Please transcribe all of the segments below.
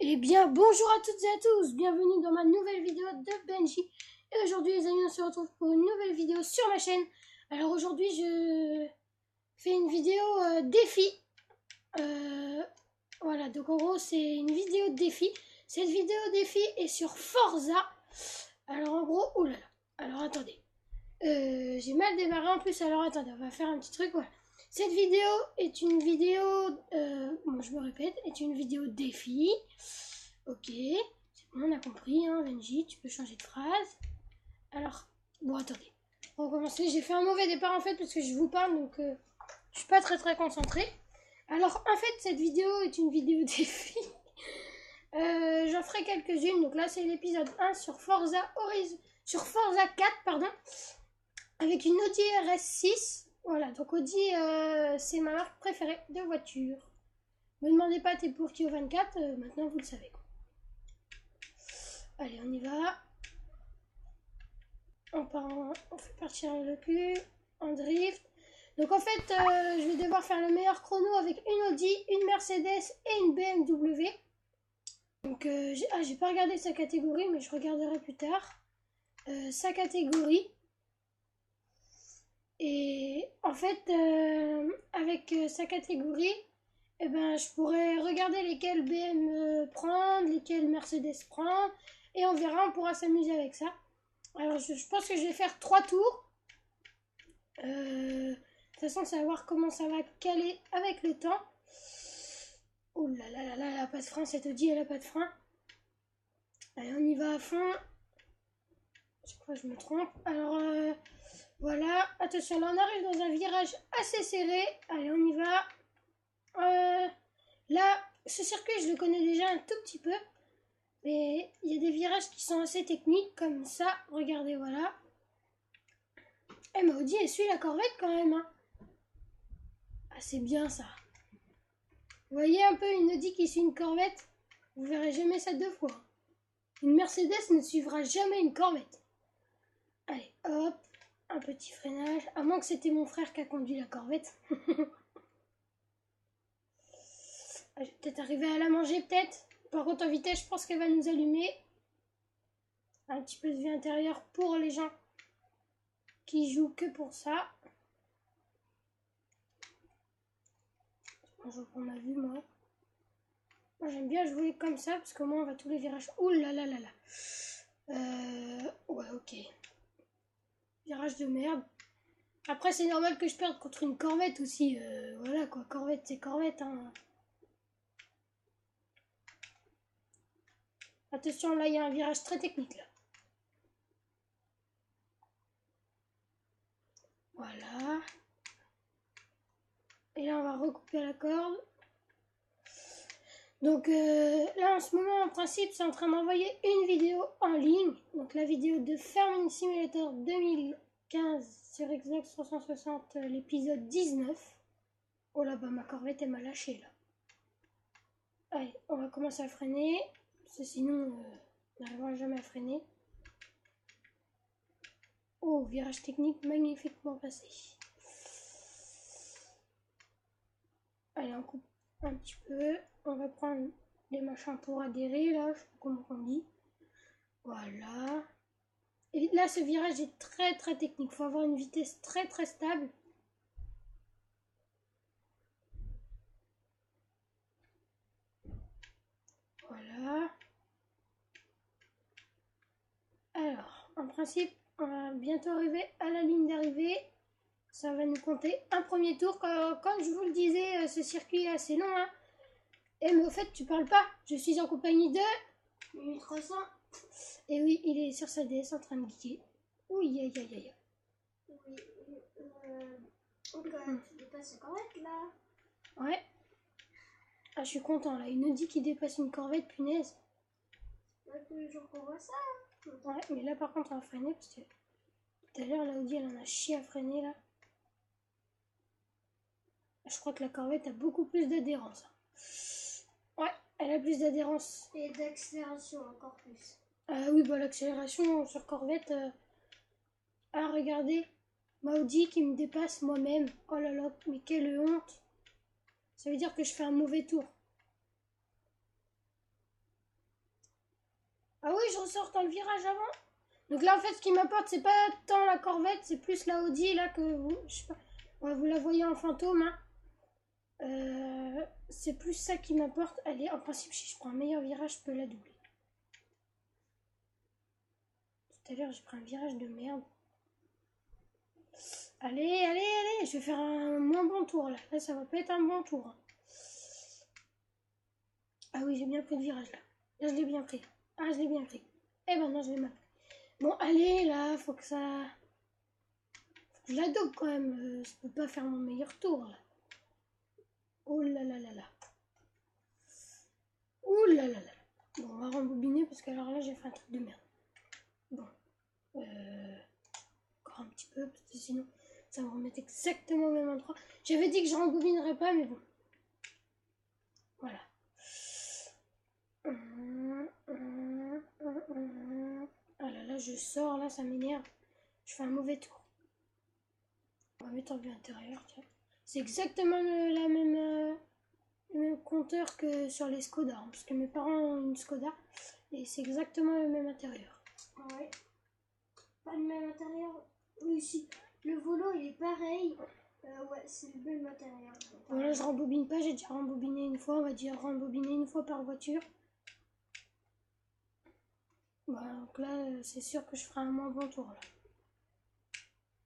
Eh bien, bonjour à toutes et à tous, bienvenue dans ma nouvelle vidéo de Benji. Et aujourd'hui les amis, on se retrouve pour une nouvelle vidéo sur ma chaîne. Alors aujourd'hui, je fais une vidéo défi. Voilà, donc en gros, c'est une vidéo de défi. Cette vidéo défi est sur Forza. Alors en gros, oh là là, alors attendez. J'ai mal démarré en plus, alors attendez, on va faire un petit truc, voilà. Cette vidéo est une vidéo, bon, je me répète, est une vidéo défi. Ok, c'est bon, on a compris, hein, Benji, tu peux changer de phrase. Alors, bon, attendez, on va recommencer. J'ai fait un mauvais départ en fait, parce que je vous parle, donc je suis pas très concentrée. Alors, en fait, cette vidéo est une vidéo défi. J'en ferai quelques-unes, donc là, c'est l'épisode 1 sur Forza 4, pardon. Avec une Audi RS6. Voilà, donc Audi, c'est ma marque préférée de voiture. Ne me demandez pas t'es pour qui au 24, maintenant vous le savez. Allez, on y va. On fait partir le cul, en drift. Donc en fait, je vais devoir faire le meilleur chrono avec une Audi, une Mercedes et une BMW. Donc, j'ai pas regardé sa catégorie, mais je regarderai plus tard. Sa catégorie. Et en fait, avec sa catégorie, eh ben, je pourrais regarder lesquels BM prendre, lesquels Mercedes prend, et on verra, on pourra s'amuser avec ça. Alors, je pense que je vais faire 3 tours. De toute façon, savoir comment ça va caler avec le temps. Oh là là là là, elle a pas de frein, cette Audi, elle a pas de frein. Allez, on y va à fond. Je crois que je me trompe. Alors, voilà. Attention, là, on arrive dans un virage assez serré. Allez, on y va. Là, ce circuit, je le connais déjà un tout petit peu. Mais il y a des virages qui sont assez techniques, comme ça. Regardez, voilà. Eh, mais Audi, elle suit la Corvette quand même. Hein. Ah, c'est bien ça. Vous voyez un peu une Audi qui suit une Corvette? Vous verrez jamais ça deux fois. Une Mercedes ne suivra jamais une Corvette. Allez, hop. Un petit freinage. À moins que c'était mon frère qui a conduit la Corvette. Je vais peut-être arriver à la manger, peut-être. Par contre, en vitesse, je pense qu'elle va nous allumer. Un petit peu de vie intérieure pour les gens qui jouent que pour ça. Je prends ma vue, moi. Moi, j'aime bien jouer comme ça, parce qu'au moins, on va tous les virages. Ouh là là là là. Ouais, ok. Virage de merde. Après, c'est normal que je perde contre une Corvette aussi. Voilà, quoi. Corvette, c'est Corvette, hein. Attention, là, il y a un virage très technique, là. Voilà. Et là, on va recouper la corde. Donc là, en ce moment, en principe, c'est en train d'envoyer une vidéo en ligne. Donc la vidéo de Farming Simulator 2015 sur Xbox 360, l'épisode 19. Oh là, bah ma Corvette, elle m'a lâché, là. Allez, on va commencer à freiner. Parce que sinon, on n'arrivera jamais à freiner. Oh, virage technique magnifiquement passé. Allez, on coupe un petit peu. On va prendre les machins pour adhérer, là. Je sais pas comment on dit. Voilà. Et là, ce virage est très technique. Il faut avoir une vitesse très stable. Voilà. Alors, en principe, on va bientôt arriver à la ligne d'arrivée. Ça va nous compter un premier tour. Comme je vous le disais, ce circuit est assez long. Hein. Et mais au fait, tu parles pas. Je suis en compagnie de 1300. Et oui, il est sur sa DS en train de geeker. Oui, aïe. Oui, tu dépasses la Corvette là. Ouais. Ah, je suis content là. Une Audi qui dépasse une Corvette, punaise. C'est pas tous les jours qu'on voit ça. Ouais, mais là par contre, on va freiner parce que tout à l'heure, la Audi, elle en a chié à freiner là. Je crois que la Corvette a beaucoup plus d'adhérence. Ouais, elle a plus d'adhérence. Et d'accélération encore plus. Oui, bah l'accélération sur Corvette. Ah, regardez. Ma Audi qui me dépasse moi-même. Oh là là, mais quelle honte. Ça veut dire que je fais un mauvais tour. Ah oui, je ressors dans le virage avant. Donc là, en fait, ce qui m'importe, c'est pas tant la Corvette, c'est plus la Audi, là, que vous... Je sais pas. Ouais, vous la voyez en fantôme, hein. C'est plus ça qui m'importe. Allez, en principe, si je prends un meilleur virage, je peux la doubler. Tout à l'heure, j'ai pris un virage de merde. Allez, allez, allez, je vais faire un moins bon tour, là. Là, ça va pas être un bon tour. Hein. Ah oui, j'ai bien pris le virage, là. Là, je l'ai bien pris. Ah, je l'ai bien pris. Eh ben non, je l'ai mal pris. Bon, allez, là, faut que ça... Faut que je la double, quand même. Je peux pas faire mon meilleur tour, là. Oh là là là là. Ouh là là là. Bon, on va rembobiner parce que alors là, j'ai fait un truc de merde. Bon. Encore un petit peu parce que sinon, ça va me remettre exactement au même endroit. J'avais dit que je rembobinerais pas, mais bon. Voilà. Ah là là, je sors, là, ça m'énerve. Je fais un mauvais tour. On va mettre en vue intérieure, tiens. C'est exactement le même compteur que sur les Skoda, hein, parce que mes parents ont une Skoda et c'est exactement le même intérieur. Ouais. Pas le même intérieur. Oui, si. Le volant, il est pareil. Ouais, c'est le même intérieur. Voilà, je rembobine pas, j'ai déjà rembobiné une fois, on va dire rembobiner une fois par voiture. Voilà, donc là, c'est sûr que je ferai un moins bon tour, là.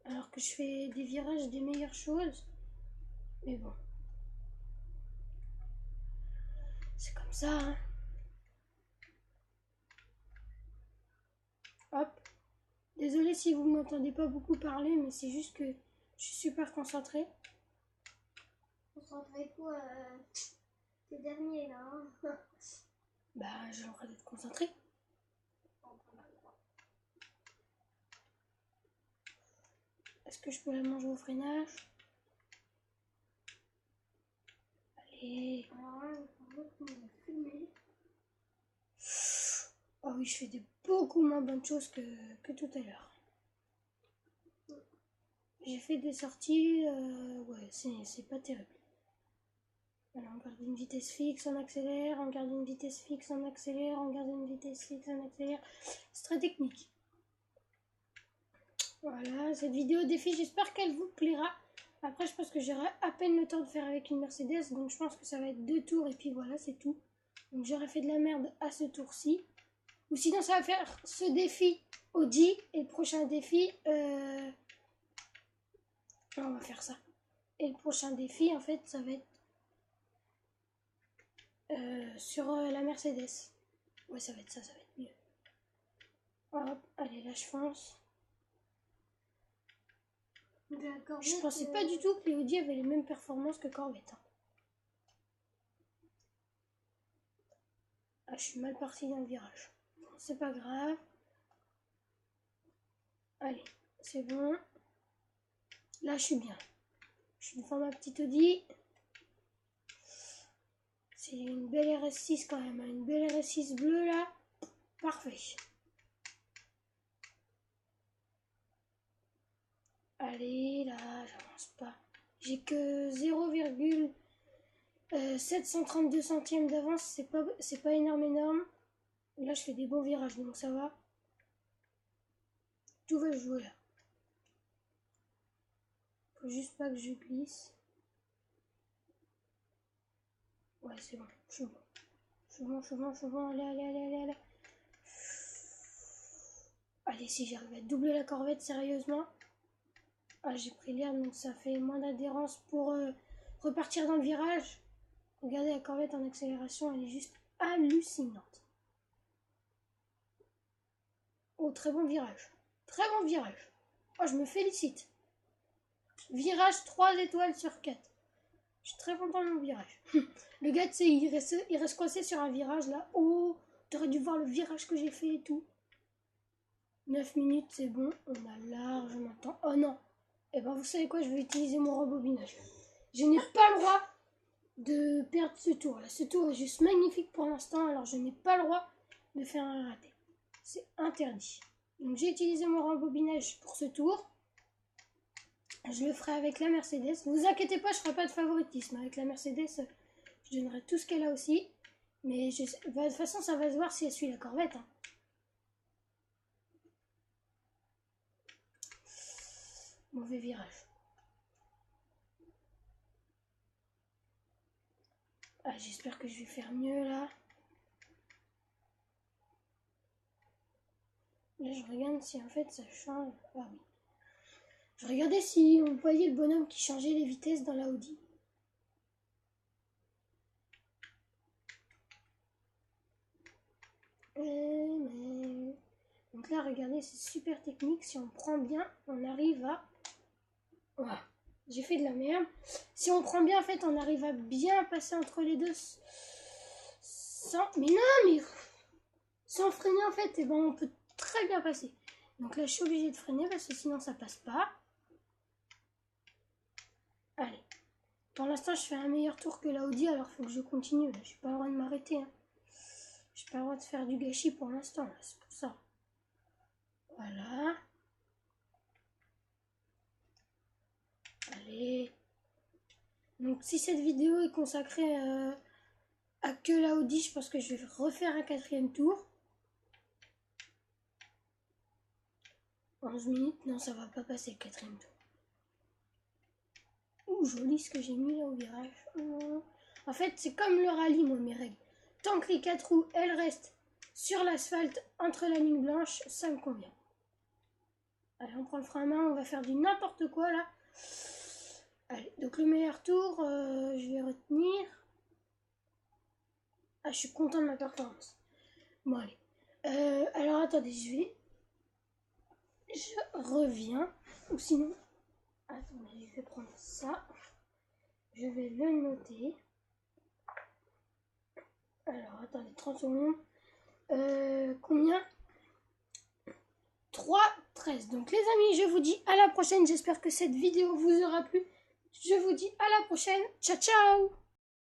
Alors que je fais des virages des meilleures choses. Mais bon. C'est comme ça, hein. Hop. Désolée si vous m'entendez pas beaucoup parler, mais c'est juste que je suis super concentrée. Concentré quoi T'es dernier là. Hein. Bah, j'ai le droit d'être concentrée. Est-ce que je peux la manger au freinage? Allez. Alors là, il faut qu'on va fumer. Oh oui, je fais beaucoup moins bonnes choses que tout à l'heure. J'ai fait des sorties, ouais, c'est pas terrible. Alors, on garde une vitesse fixe, on accélère, on garde une vitesse fixe, on accélère, on garde une vitesse fixe, on accélère. C'est très technique. Voilà, cette vidéo défi, j'espère qu'elle vous plaira. Après, je pense que j'aurai à peine le temps de faire avec une Mercedes, donc je pense que ça va être 2 tours et puis voilà, c'est tout. Donc j'aurais fait de la merde à ce tour-ci. Ou sinon, ça va faire ce défi Audi et le prochain défi... on va faire ça. Et le prochain défi, en fait, ça va être sur la Mercedes. Ouais, ça va être ça, ça va être mieux. Hop, allez, là, je fonce. Je pensais pas du tout que les Audi avaient les mêmes performances que Corvette. Hein. Ah, je suis mal parti dans le virage. Bon, c'est pas grave. Allez, c'est bon. Là, je suis bien. Je suis devant ma petite Audi. C'est une belle RS6 quand même. Une belle RS6 bleue, là. Parfait. Allez, là, j'avance pas. J'ai que 0,732 centièmes d'avance. C'est pas énorme. Là, je fais des bons virages, donc ça va. Tout va jouer là. Faut juste pas que je glisse. Ouais, c'est bon. Je suis bon. Allez. Allez, si j'arrive à doubler la Corvette, sérieusement. Ah, j'ai pris l'air, donc ça fait moins d'adhérence pour repartir dans le virage. Regardez la Corvette en accélération, elle est juste hallucinante. Oh, très bon virage. Très bon virage. Oh, je me félicite. Virage 3 étoiles sur 4. Je suis très content de mon virage. Le gars, tu sais, il reste coincé sur un virage là. Oh, t'aurais dû voir le virage que j'ai fait et tout. 9 minutes, c'est bon. On a largement le temps. Oh non. Eh ben, vous savez quoi, je vais utiliser mon rembobinage. Je n'ai pas le droit de perdre ce tour là. Ce tour est juste magnifique pour l'instant, alors je n'ai pas le droit de faire un raté. C'est interdit. Donc j'ai utilisé mon rembobinage pour ce tour. Je le ferai avec la Mercedes. Ne vous inquiétez pas, je ne ferai pas de favoritisme. Avec la Mercedes, je donnerai tout ce qu'elle a aussi. Mais de toute façon, ça va se voir si elle suit la Corvette. Hein. Mauvais virage. Ah, j'espère que je vais faire mieux là. Là, je regarde si en fait ça change. Ah oui. Je regardais si on voyait le bonhomme qui changeait les vitesses dans la Audi. Donc là, regardez, c'est super technique. Si on prend bien, on arrive à... Voilà. J'ai fait de la merde. Si on prend bien, en fait, on arrive à bien passer entre les deux. Sans... Mais non, mais... Sans freiner, en fait, et ben, on peut très bien passer. Donc là, je suis obligée de freiner parce que sinon, ça passe pas. Allez. Pour l'instant, je fais un meilleur tour que la Audi, alors il faut que je continue. Là, j'ai pas le droit de m'arrêter. Hein. J'ai pas le droit de faire du gâchis pour l'instant. C'est pour ça. Voilà. Allez. Donc si cette vidéo est consacrée à que la Audi, je pense que je vais refaire un 4e tour. 11 minutes. Non, ça va pas passer le 4e tour. Ouh, joli ce que j'ai mis là au virage. En fait, c'est comme le rallye, moi, mes règles. Tant que les 4 roues, elles restent sur l'asphalte, entre la ligne blanche, ça me convient. Allez, on prend le frein à main, on va faire du n'importe quoi, là. Allez, donc le meilleur tour, je vais retenir. Ah, je suis content de ma performance. Bon, allez. Alors, attendez, je reviens. Ou sinon... Attendez, je vais prendre ça. Je vais le noter. Alors, attendez, 30 secondes. Combien 3,13. Donc, les amis, je vous dis à la prochaine. J'espère que cette vidéo vous aura plu. Je vous dis à la prochaine. Ciao, ciao!